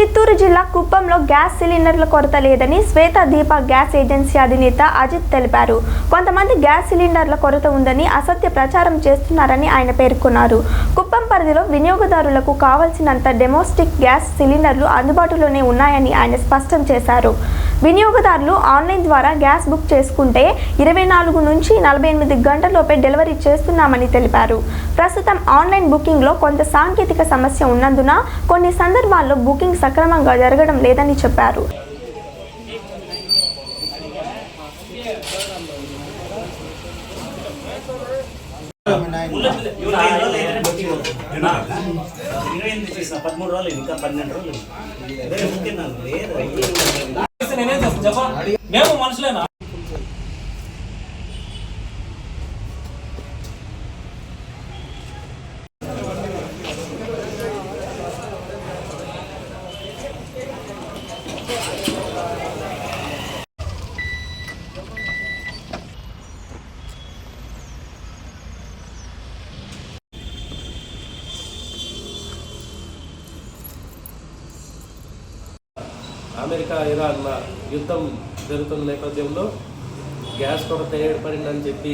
చిత్తూరు జిల్లా కుప్పంలో గ్యాస్ సిలిండర్ల కొరత లేదని శ్వేత దీప గ్యాస్ ఏజెన్సీ అధినేత అజిత్ తెలిపారు. కొంతమంది గ్యాస్ సిలిండర్ల కొరత ఉందని అసత్య ప్రచారం చేస్తున్నారని ఆయన పేర్కొన్నారు. కుప్పం పరిధిలో వినియోగదారులకు కావాల్సినంత డొమెస్టిక్ గ్యాస్ సిలిండర్లు అందుబాటులోనే ఉన్నాయని ఆయన స్పష్టం చేశారు. వినియోగదారులు ఆన్లైన్ ద్వారా గ్యాస్ బుక్ చేసుకుంటే 24 నుంచి 48 గంటల్లోపే డెలివరీ చేస్తున్నామని తెలిపారు. ప్రస్తుతం ఆన్లైన్ బుకింగ్లో కొంత సాంకేతిక సమస్య ఉన్నందున కొన్ని సందర్భాల్లో బుకింగ్ సక్రమంగా జరగడం లేదని చెప్పారు. మేము మనుషులేనా? అమెరికా ఇరాన్ యుద్ధం జరుగుతున్న నేపథ్యంలో గ్యాస్ కొరత ఏర్పడిందని చెప్పి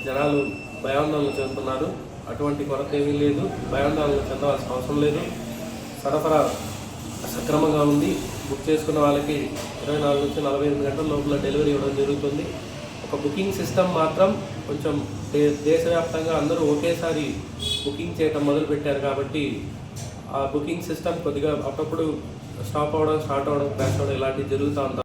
జనాలు భయాందోళన చెందుతున్నారు. అటువంటి కొరత ఏమీ లేదు, భయాందోళన చెందవలసిన అవసరం లేదు. సరఫరా సక్రమంగా ఉంది. బుక్ చేసుకున్న వాళ్ళకి 24 నుంచి 48 గంటల లోపల డెలివరీ ఇవ్వడం జరుగుతుంది. ఒక బుకింగ్ సిస్టమ్ మాత్రం కొంచెం దేశవ్యాప్తంగా అందరూ ఒకేసారి బుకింగ్ చేయడం మొదలుపెట్టారు కాబట్టి ఆ బుకింగ్ సిస్టమ్ కొద్దిగా అప్పుడప్పుడు స్టాప్ అవ్వడం, స్టార్ట్ అవ్వడం, క్రాష్ అవ్వడం ఇలాంటివి జరుగుతూ ఉంటాయి.